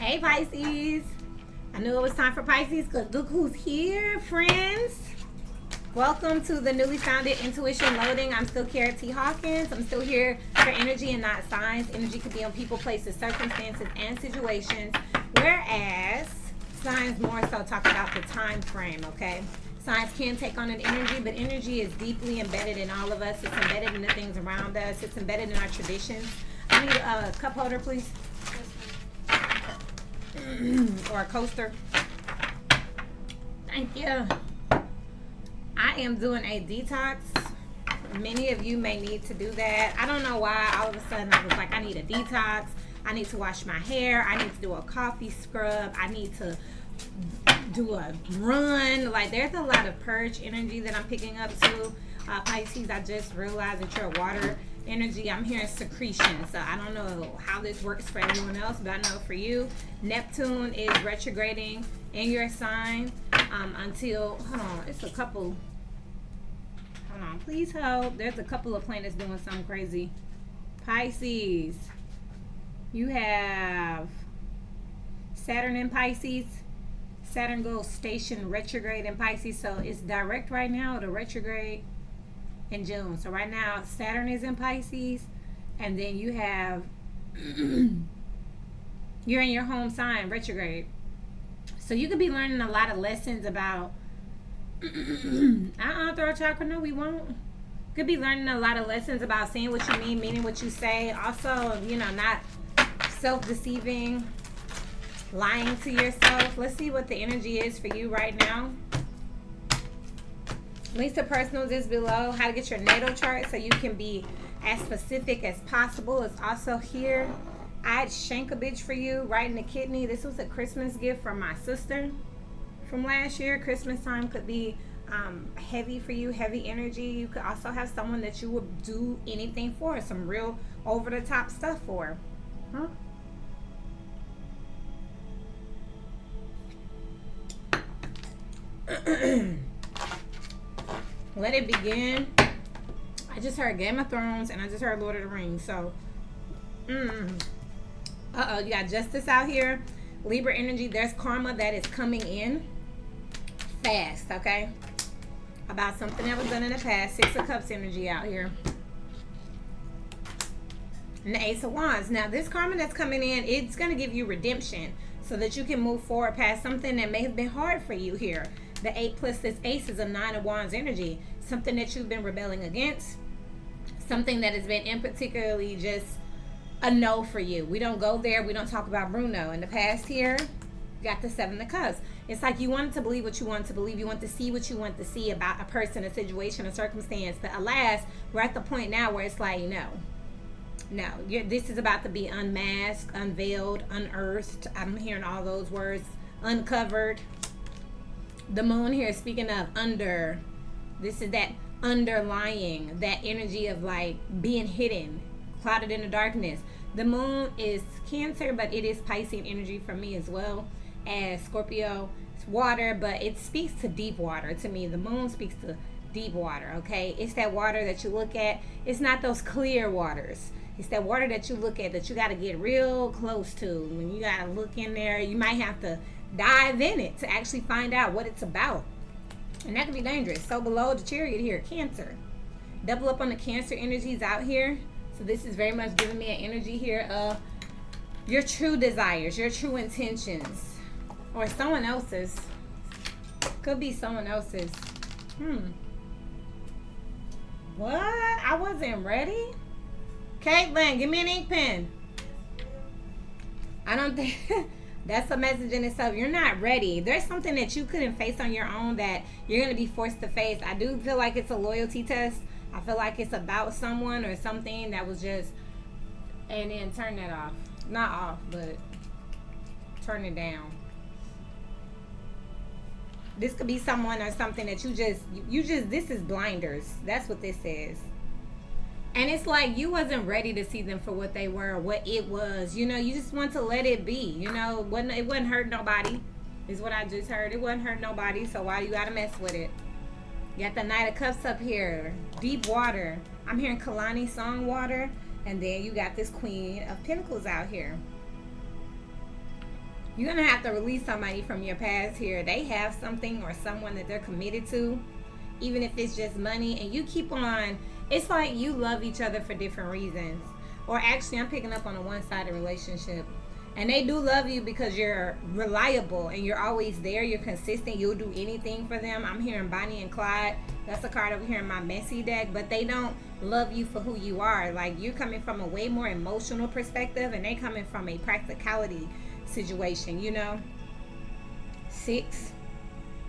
Hey Pisces. I knew it was time for Pisces because look who's here, friends. Welcome to the newly founded Intuition Loading. I'm still Kara T. Hawkins. I'm still here for energy and not signs. Energy could be on people, places, circumstances, and situations. Whereas signs more so talk about the time frame, okay? Signs can take on an energy, but energy is deeply embedded in all of us. It's embedded in the things around us. It's embedded in our traditions. I need a cup holder, please. Or a coaster. Thank you. I am doing a detox. Many of you may need to do that. I don't know why all of a sudden I was like, I need a detox. I need to wash my hair. I need to do a coffee scrub. I need to do a run. Like, there's a lot of purge energy that I'm picking up too. Pisces, I just realized that you're a water energy. I'm hearing secretion, so I don't know how this works for everyone else, but I know for you, Neptune is retrograding in your sign until, hold on, it's a couple, hold on, please hold. There's a couple of planets doing something crazy. Pisces, you have Saturn in Pisces. Saturn goes station retrograde in Pisces, so it's direct right now, the retrograde in June. So right now Saturn is in Pisces, and then you have you're in your home sign retrograde. So you could be learning a lot of lessons about throat chakra. No, we won't. Could be learning a lot of lessons about saying what you mean, meaning what you say. Also, not self-deceiving, lying to yourself. Let's see what the energy is for you right now. Links to personals is below. How to get your natal chart so you can be as specific as possible is also here. I'd shank a bitch for you right in the kidney. This was a Christmas gift from my sister from last year. Christmas time could be heavy for you, heavy energy. You could also have someone that you would do anything for, some real over-the-top stuff for. Huh? Let it begin. I just heard Game of Thrones and I just heard Lord of the Rings. So, you got justice out here. Libra energy. There's karma that is coming in fast, okay? About something that was done in the past. Six of Cups energy out here. And the Ace of Wands. Now, this karma that's coming in, it's going to give you redemption so that you can move forward past something that may have been hard for you here. The 8 plus this Ace is a 9 of Wands energy. Something that you've been rebelling against. Something that has been in particularly just a no for you. We don't go there. We don't talk about Bruno. In the past here, you got the 7 of Cups. It's like you wanted to believe what you want to believe. You want to see what you want to see about a person, a situation, a circumstance. But alas, we're at the point now where it's like, no, this is about to be unmasked, unveiled, unearthed. I'm hearing all those words. Uncovered. The moon here is speaking of under. This is that underlying, that energy of like being hidden, clouded in the darkness. The moon is Cancer, but it is Piscean energy for me as well as Scorpio. It's water, but it speaks to deep water to me. The moon speaks to deep water, okay? It's that water that you look at. It's not those clear waters. It's that water that you look at that you got to get real close to. When you got to look in there, you might have to dive in it to actually find out what it's about. And that can be dangerous. So below the Chariot here, Cancer. Double up on the Cancer energies out here. So this is very much giving me an energy here of your true desires, your true intentions. Or someone else's. Could be someone else's. What? I wasn't ready? Caitlin, give me an ink pen. I don't think... That's a message in itself. You're not ready. There's something that you couldn't face on your own that you're going to be forced to face. I do feel like it's a loyalty test. I feel like it's about someone or something that was just... And then turn that off. Not off, but turn it down. This could be someone or something that you just, this is blinders. That's what this is. And it's like you wasn't ready to see them for what they were, what it was. You just want to let it be. It wouldn't hurt nobody, is what I just heard. It wouldn't hurt nobody, so why you gotta mess with it? You got the Knight of Cups up here. Deep water. I'm hearing Kalani song water. And then you got this Queen of Pentacles out here. You're going to have to release somebody from your past here. They have something or someone that they're committed to, even if it's just money. And you keep on, it's like you love each other for different reasons. Or actually, I'm picking up on a one-sided relationship. And they do love you because you're reliable and you're always there. You're consistent. You'll do anything for them. I'm hearing Bonnie and Clyde. That's a card over here in my messy deck. But they don't love you for who you are. Like, you're coming from a way more emotional perspective, and they coming from a practicality situation, you know. 6.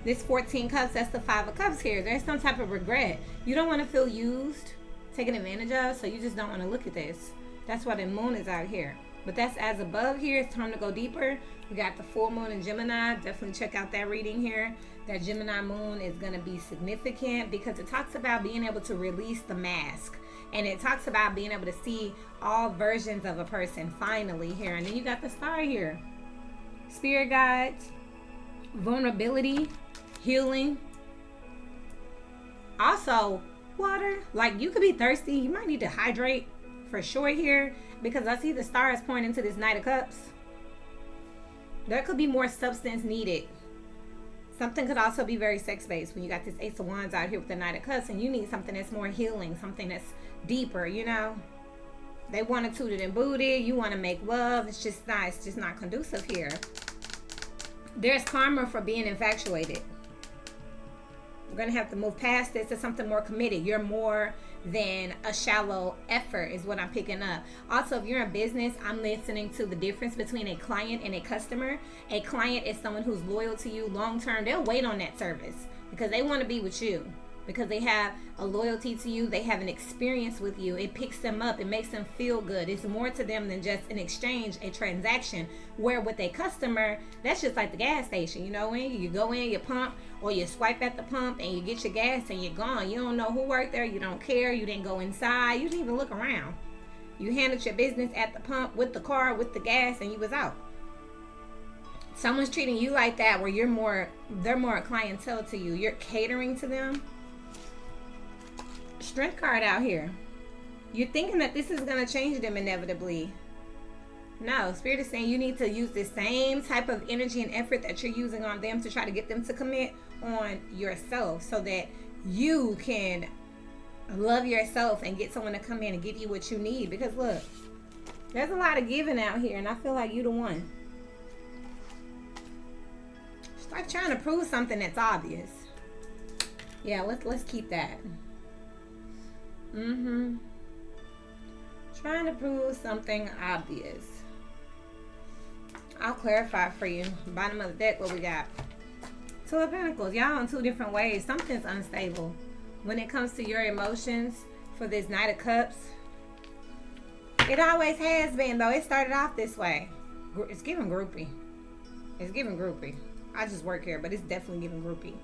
This 14 cups, that's the 5 of cups here. There's some type of regret. You don't want to feel used, taken advantage of, so you just don't want to look at this. That's why the moon is out here. But that's as above here. It's time to go deeper. We got the full moon in Gemini. Definitely check out that reading here. That Gemini moon is going to be significant because it talks about being able to release the mask. And it talks about being able to see all versions of a person finally here. And then you got the star here. Spirit guides, vulnerability, healing. Also, water. Like, you could be thirsty. You might need to hydrate for sure here, because I see the stars pointing to this Knight of Cups. There could be more substance needed. Something could also be very sex-based when you got this Ace of Wands out here with the Knight of Cups, and you need something that's more healing, something that's deeper, you know. They want to toot it and booty. You want to make love. It's just not conducive here. There's karma for being infatuated. We're going to have to move past this to something more committed. You're more than a shallow effort is what I'm picking up. Also, if you're in business, I'm listening to the difference between a client and a customer. A client is someone who's loyal to you long term. They'll wait on that service because they want to be with you, because they have a loyalty to you. They have an experience with you. It picks them up. It makes them feel good. It's more to them than just an exchange, a transaction. Where with a customer, that's just like the gas station. You know, when you go in, you pump, or you swipe at the pump and you get your gas and you're gone. You don't know who worked there. You don't care. You didn't go inside. You didn't even look around. You handled your business at the pump with the car, with the gas, and you was out. Someone's treating you like that, where they're more a clientele to you. You're catering to them. Strength card out here. You're thinking that this is going to change them inevitably. No, Spirit is saying you need to use the same type of energy and effort that you're using on them to try to get them to commit on yourself, so that you can love yourself and get someone to come in and give you what you need. Because look, there's a lot of giving out here, and I feel like you're the one. Start trying to prove something that's obvious. Yeah, let's keep that. Trying to prove something obvious. I'll clarify for you. Bottom of the deck, what we got? 2 of Pentacles. Y'all in 2 different ways. Something's unstable when it comes to your emotions for this Knight of Cups. It always has been, though. It started off this way. It's giving groupie. It's giving groupie. I just work here, but it's definitely giving groupie.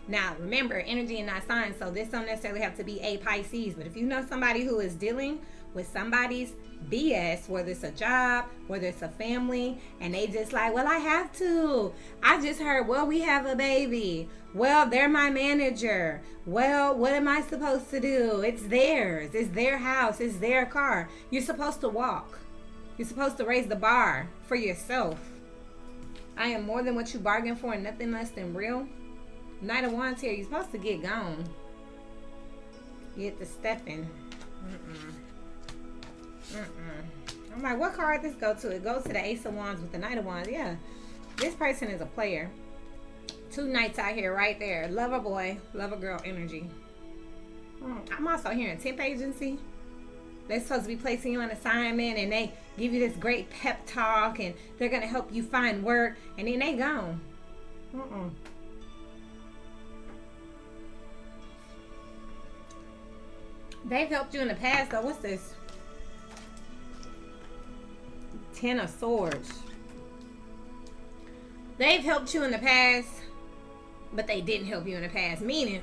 Now, remember, energy and not signs, so this don't necessarily have to be a Pisces. But if you know somebody who is dealing with somebody's BS, whether it's a job, whether it's a family, and they just like, well, I have to. I just heard, well, we have a baby. Well, they're my manager. Well, what am I supposed to do? It's theirs. It's their house. It's their car. You're supposed to walk. You're supposed to raise the bar for yourself. I am more than what you bargained for and nothing less than real. Knight of Wands here. You're supposed to get gone. Get the stepping. I'm like, what card this go to? It goes to the Ace of Wands with the Knight of Wands. Yeah, this person is a player. 2 knights out here right there. Lover boy, lover girl energy. I'm also hearing temp agency. They're supposed to be placing you on assignment, and they give you this great pep talk, and they're going to help you find work, and then they gone. They've helped you in the past, though. What's this? 10 of Swords. They've helped you in the past, but they didn't help you in the past. Meaning,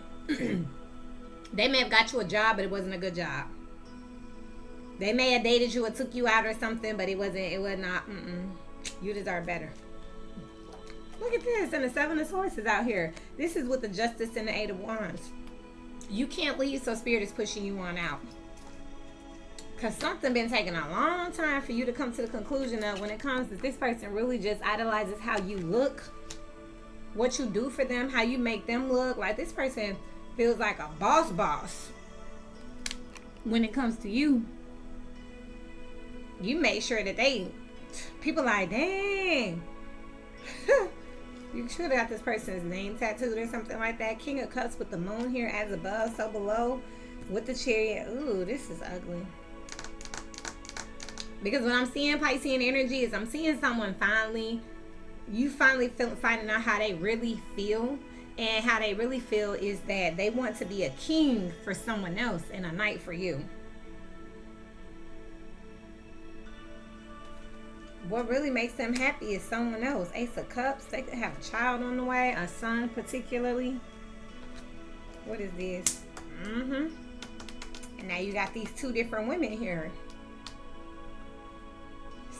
they may have got you a job, but it wasn't a good job. They may have dated you or took you out or something, but it was not. You deserve better. Look at this, and the 7 of Swords is out here. This is with the Justice and the 8 of Wands. You can't leave, so Spirit is pushing you on out. Because something been taking a long time for you to come to the conclusion of when it comes to this person really just idolizes how you look, what you do for them, how you make them look. Like this person feels like a boss. When it comes to you, you make sure that people like, dang. You should have got this person's name tattooed or something like that. King of Cups with the moon here as above, so below. With the Chariot. Ooh, this is ugly. Because what I'm seeing, Piscean energy, is I'm seeing someone finding out how they really feel. And how they really feel is that they want to be a king for someone else and a knight for you. What really makes them happy is someone else. Ace of Cups. They could have a child on the way. A son particularly. What is this? And now you got these two different women here.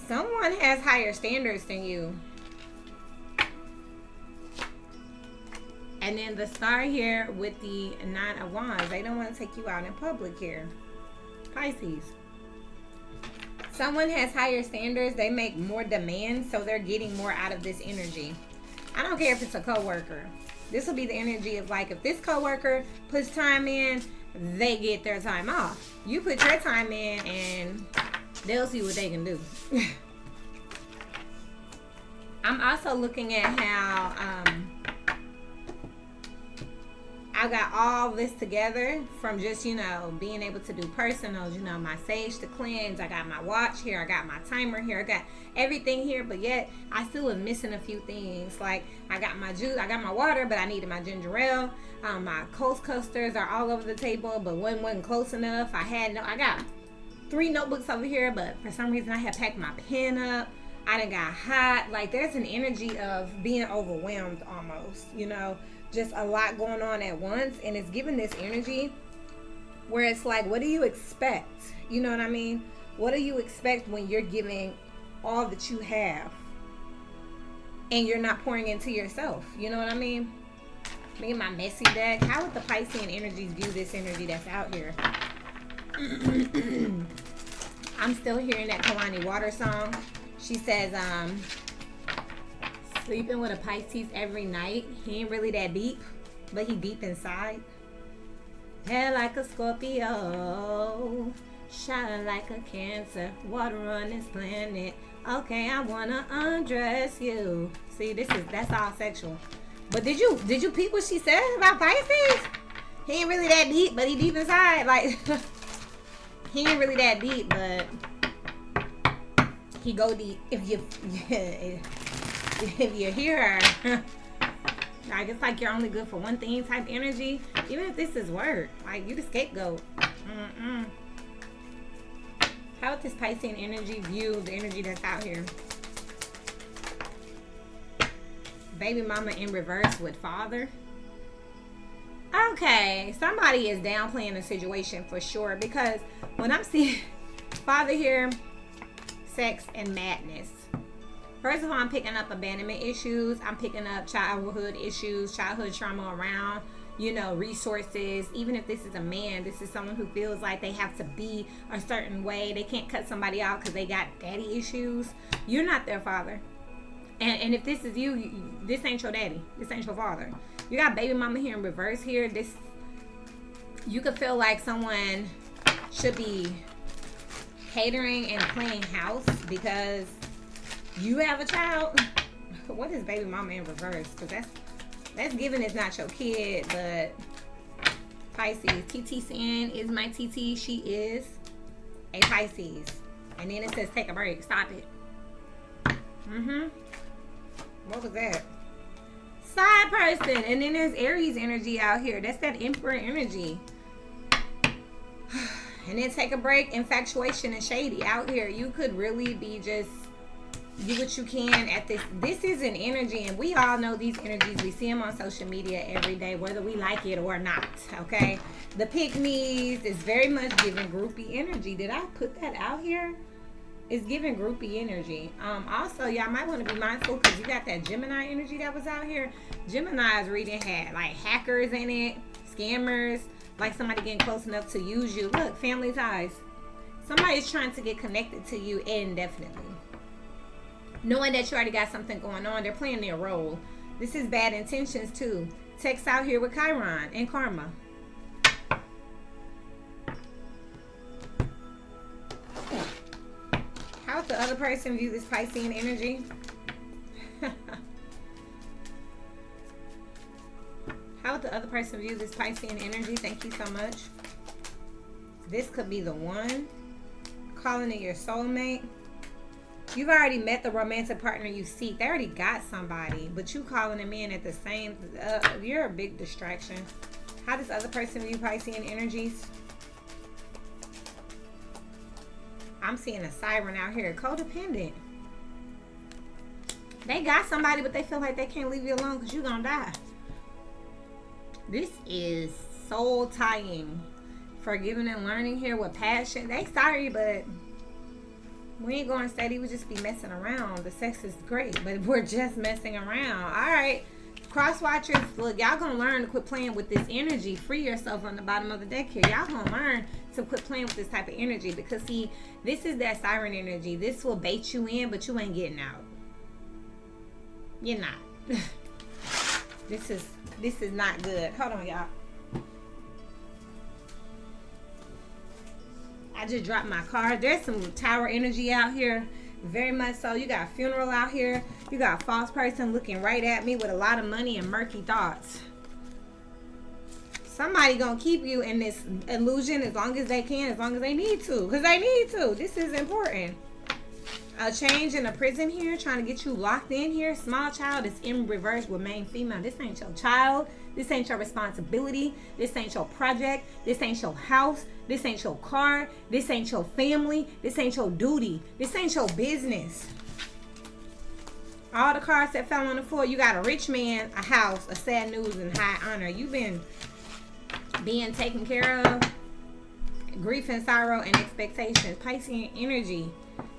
Someone has higher standards than you. And then the star here with the 9 of Wands. They don't want to take you out in public here. Pisces. Someone has higher standards. They make more demands, so they're getting more out of this energy. I don't care if it's a coworker. This will be the energy of like, if this coworker puts time in, they get their time off. You put your time in and they'll see what they can do. I'm also looking at how I got all this together from just, being able to do personals, my sage to cleanse. I got my watch here. I got my timer here. I got everything here, but yet I still was missing a few things. Like I got my juice, I got my water, but I needed my ginger ale. My Coast Custers are all over the table, but one wasn't close enough. I got 3 notebooks over here, but for some reason I had packed my pen up. I done got hot. Like there's an energy of being overwhelmed almost, just a lot going on at once. And it's giving this energy where it's like, what do you expect? You know what I mean? What do you expect when you're giving all that you have and you're not pouring into yourself? You know what I mean? Me and my messy deck. How would the Piscean energies view this energy that's out here? I'm still hearing that Kalani Water song. She says, sleeping with a Pisces every night. He ain't really that deep, but he deep inside. Hair like a Scorpio, shine like a Cancer, water on this planet. Okay, I wanna undress you. See, that's all sexual. But did you peep what she said about Pisces? He ain't really that deep, but he deep inside. Like he ain't really that deep, but he go deep. If you hear her, like it's like you're only good for one thing type energy. Even if this is work, like you the scapegoat. How would this Piscean energy view the energy that's out here? Baby mama in reverse with father. Okay, somebody is downplaying the situation for sure, because when I'm seeing father here, sex and madness. First of all, I'm picking up abandonment issues. I'm picking up childhood issues, childhood trauma around, resources. Even if this is a man, this is someone who feels like they have to be a certain way. They can't cut somebody out because they got daddy issues. You're not their father. And if this is you, this ain't your daddy. This ain't your father. You got baby mama here in reverse here. You could feel like someone should be catering and playing house because you have a child. What is baby mama in reverse? Because that's given it's not your kid, but Pisces. TTCN is my TT. She is a Pisces. And then it says take a break. Stop it. What was that? Side person. And then there's Aries energy out here. That's that Emperor energy. And then take a break. Infatuation and shady out here. You could really be just do what you can at this. This is an energy, and we all know these energies. We see them on social media every day, whether we like it or not. Okay, the pick-me's is very much giving groupie energy. Did I put that out here? It's giving groupie energy. Also, y'all might want to be mindful because you got that Gemini energy that was out here. Gemini's reading had like hackers in it, scammers, like somebody getting close enough to use you. Look, family ties. Somebody is trying to get connected to you indefinitely. Knowing that you already got something going on, they're playing their role. This is bad intentions too. Text out here with Chiron and Karma. How would the other person view this Piscean energy? How would the other person view this Piscean energy? Thank you so much. This could be the one. Calling it your soulmate. You've already met the romantic partner you seek. They already got somebody, but you calling them in at the same. You're a big distraction. How does the other person view Piscean energies? I'm seeing a siren out here. Codependent. They got somebody, but they feel like they can't leave you alone because you're going to die. This is soul tying. Forgiving and learning here with passion. They sorry, but we ain't going steady. We just be messing around. The sex is great, but we're just messing around. All right. Cross watchers, look, y'all gonna learn to quit playing with this energy. Free yourself on the bottom of the deck here. Y'all gonna learn to quit playing with this type of energy, because see, this is that siren energy. This will bait you in, but you ain't getting out. You're not. This is not good. Hold on, y'all. I just dropped my card. There's some tower energy out here. Very much so. You got a funeral out here. You got a false person looking right at me with a lot of money and murky thoughts. Somebody gonna keep you in this illusion as long as they can, as long as they need to. Because they need to. This is important. A change in a prison here, trying to get you locked in here. Small child is in reverse with main female. This ain't your child. This ain't your responsibility. This ain't your project. This ain't your house. This ain't your car. This ain't your family. This ain't your duty. This ain't your business. All the cards that fell on the floor, you got a rich man, a house, a sad news, and high honor. You've been being taken care of. Grief and sorrow and expectations. Piscean energy.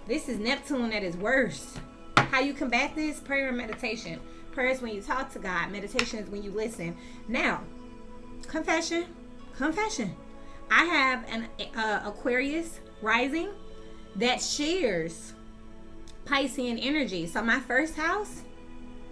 This is Neptune at its worst. How you combat this? Prayer and meditation. Prayer is when you talk to God. Meditation is when you listen. Now, confession. I have an Aquarius rising that shares Piscean energy. So my first house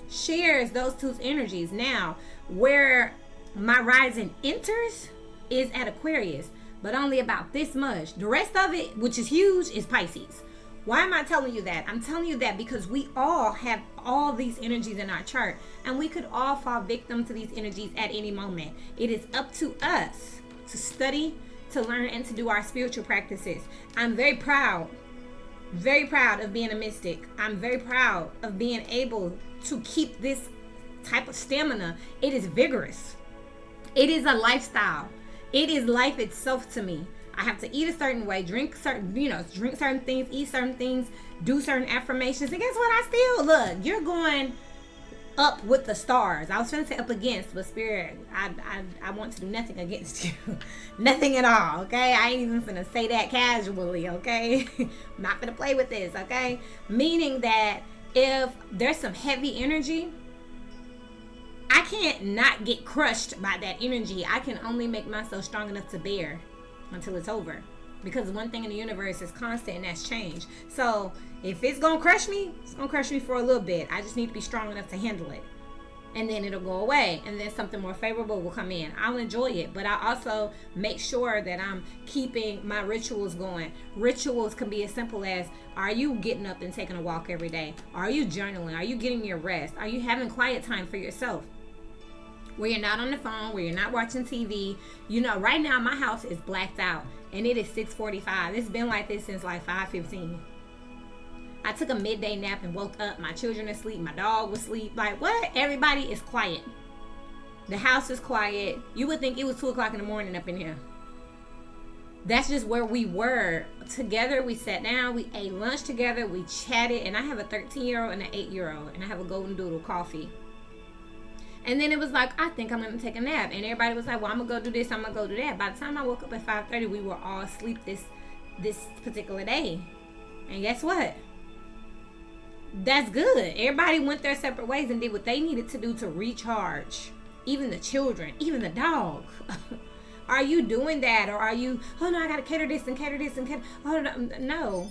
shares those two energies. Now, where my rising enters is at Aquarius, but only about this much. The rest of it, which is huge, is Pisces. Why am I telling you that? I'm telling you that because we all have all these energies in our chart, and we could all fall victim to these energies at any moment. It is up to us to study, to learn, and to do our spiritual practices. I'm very proud of being a mystic. I'm very proud of being able to keep this type of stamina. It is vigorous. It is a lifestyle. It is life itself to me. I have to eat a certain way, drink certain things, eat certain things, do certain affirmations. And guess what? I still, look, you're going up with the stars. I was trying to say up against, but Spirit, I want to do nothing against you. Nothing at all, okay? I ain't even finna say that casually, okay? I'm not gonna play with this, okay? Meaning that if there's some heavy energy, I can't not get crushed by that energy. I can only make myself strong enough to bear until it's over, because one thing in the universe is constant, and that's change. So if it's gonna crush me, it's gonna crush me for a little bit. I just need to be strong enough to handle it, and then it'll go away, and then something more favorable will come in. I'll enjoy it, but I also make sure that I'm keeping my rituals going. Rituals can be as simple as, are you getting up and taking a walk every day? Are you journaling? Are you getting your rest? Are you having quiet time for yourself, where you're not on the phone, where you're not watching TV? You know, right now my house is blacked out, and it is 6:45. It's been like this since like 5:15. I took a midday nap and woke up. My children are asleep. My dog was asleep. Like, what? Everybody is quiet. The house is quiet. You would think it was 2 o'clock in the morning up in here. That's just where we were together. We sat down, we ate lunch together, we chatted, and I have a 13-year-old and an 8-year-old, and I have a golden doodle coffee. And then it was like, I think I'm going to take a nap. And everybody was like, well, I'm going to go do this, I'm going to go do that. By the time I woke up at 5:30, we were all asleep this particular day. And guess what? That's good. Everybody went their separate ways and did what they needed to do to recharge. Even the children, even the dog. Are you doing that? Or are you, oh no, I gotta cater this and cater this and cater, oh no.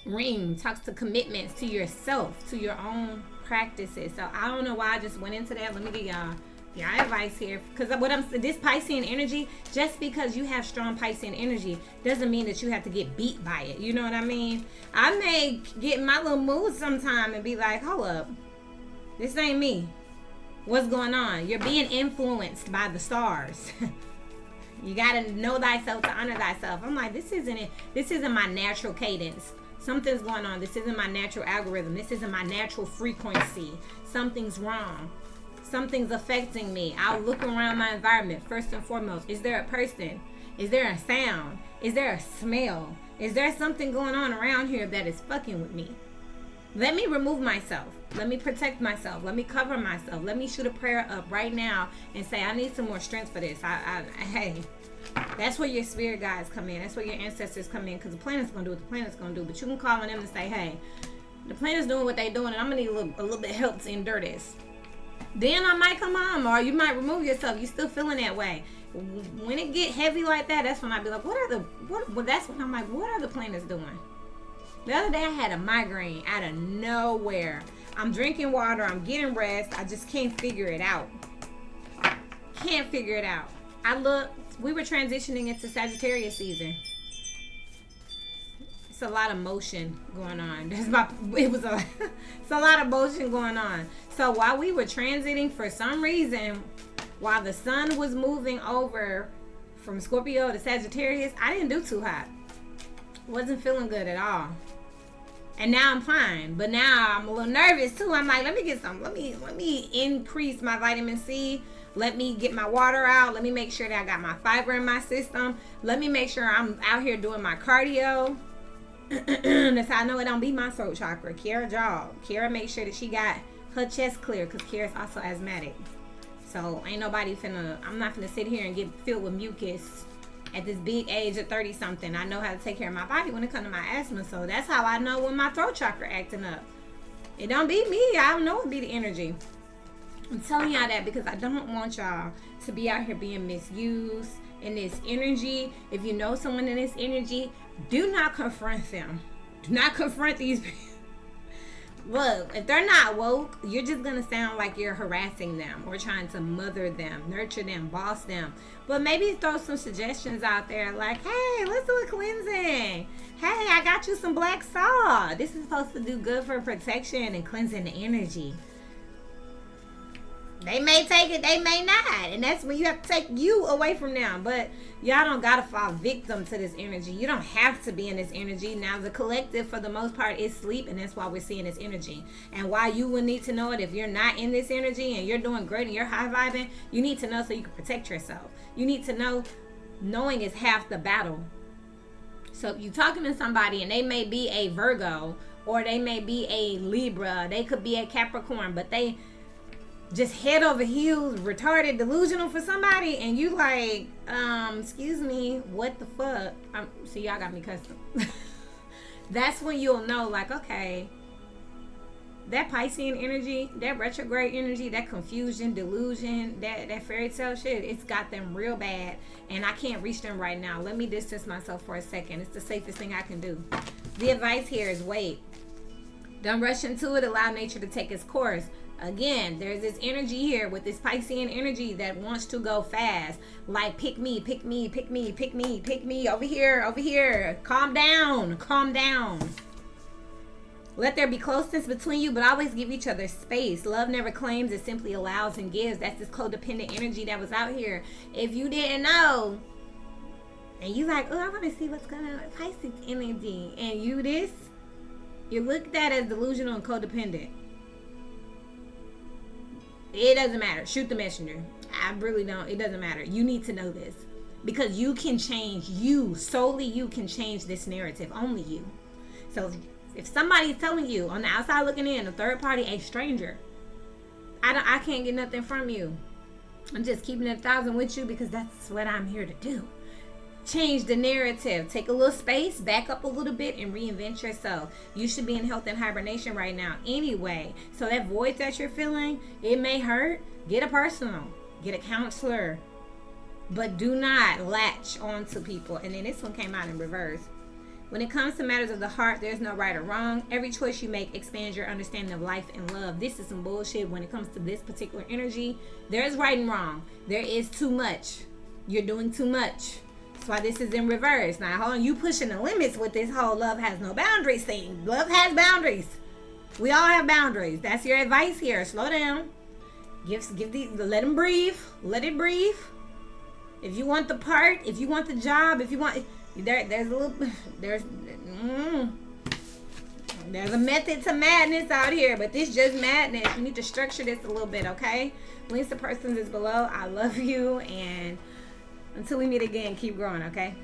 Ring talks to commitments to yourself, to your own practices. So I don't know why I just went into that. Let me give y'all advice here, because this Piscean energy, just because you have strong Piscean energy doesn't mean that you have to get beat by it. You know what I mean? I may get in my little mood sometime and be like, hold up, this ain't me. What's going on? You're being influenced by the stars. You gotta know thyself to honor thyself. I'm like, this isn't my natural cadence. Something's going on. This isn't my natural algorithm. This isn't my natural frequency. Something's wrong. Something's affecting me. I'll look around my environment first and foremost. Is there a person? Is there a sound? Is there a smell? Is there something going on around here that is fucking with me? Let me remove myself. Let me protect myself. Let me cover myself. Let me shoot a prayer up right now and say, I need some more strength for this. Hey, that's where your spirit guides come in. That's where your ancestors come in, because the planet's going to do what the planet's going to do. But you can call on them and say, hey, the planet's doing what they're doing, and I'm going to need a little bit of help to endure this. Then I might come home, or you might remove yourself. You're still feeling that way. When it get heavy like that, that's when I be like, that's when I'm like, what are the planets doing? The other day I had a migraine out of nowhere. I'm drinking water, I'm getting rest, I just can't figure it out. We were transitioning into Sagittarius season. It's a lot of motion going on. It's a lot of motion going on. So while we were transiting, for some reason, while the sun was moving over from Scorpio to Sagittarius, I didn't do too hot. Wasn't feeling good at all. And now I'm fine. But now I'm a little nervous too. I'm like, let me increase my vitamin C. Let me get my water out. Let me make sure that I got my fiber in my system. Let me make sure I'm out here doing my cardio. That's how I know it don't be my throat chakra. Kiara made sure that she got her chest clear, because Kiara's also asthmatic. So ain't nobody I'm not finna sit here and get filled with mucus at this big age of 30 something. I know how to take care of my body when it comes to my asthma. So that's how I know when my throat chakra acting up. It don't be me. I don't know it be the energy. I'm telling y'all that because I don't want y'all to be out here being misused in this energy. If you know someone in this energy, do not confront them. Do not confront these people. Look, if they're not woke, you're just going to sound like you're harassing them or trying to mother them, nurture them, boss them. But maybe throw some suggestions out there like, hey, let's do a cleansing. Hey, I got you some black salt. This is supposed to do good for protection and cleansing the energy. They may take it, they may not. And that's when you have to take you away from them. But y'all don't got to fall victim to this energy. You don't have to be in this energy. Now, the collective, for the most part, is sleep. And that's why we're seeing this energy. And why you will need to know it if you're not in this energy and you're doing great and you're high vibing, you need to know so you can protect yourself. You need to know. Knowing is half the battle. So if you're talking to somebody and they may be a Virgo or they may be a Libra, they could be a Capricorn, but they just head over heels, retarded, delusional for somebody, and you like, excuse me, what the fuck? See, y'all got me cussing. That's when you'll know, like, okay, that Piscean energy, that retrograde energy, that confusion, delusion, that fairy tale shit, it's got them real bad, and I can't reach them right now. Let me distance myself for a second. It's the safest thing I can do. The advice here is wait. Don't rush into it. Allow nature to take its course. Again, there's this energy here with this Piscean energy that wants to go fast. Like, pick me, pick me, pick me, pick me, pick me. Over here, over here. Calm down, calm down. Let there be closeness between you, but always give each other space. Love never claims, it simply allows and gives. That's this codependent energy that was out here. If you didn't know, and you like, oh, I want to see what's going on with Pisces energy, and you're looked at as delusional and codependent. It doesn't matter. Shoot the messenger. I really don't. It doesn't matter. You need to know this. Because you can change. Solely you can change this narrative. Only you. So if somebody's telling you on the outside looking in, a third party, a stranger, I can't get nothing from you. I'm just keeping it 1,000 with you because that's what I'm here to do. Change the narrative. Take a little space, back up a little bit, and reinvent yourself. You should be in health and hibernation right now anyway. So that void that you're feeling, it may hurt. Get a personal. Get a counselor. But do not latch on to people. And then this one came out in reverse. When it comes to matters of the heart, there's no right or wrong. Every choice you make expands your understanding of life and love. This is some bullshit when it comes to this particular energy. There's right and wrong. There is too much. You're doing too much. That's why this is in reverse. Now, hold on. You pushing the limits with this whole love has no boundaries thing. Love has boundaries. We all have boundaries. That's your advice here. Slow down. Let them breathe. Let it breathe. If you want the part, if you want the job, if you want... There's a method to madness out here, but this just madness. You need to structure this a little bit, okay? Links to persons is below. I love you, and until we meet again, keep growing, okay?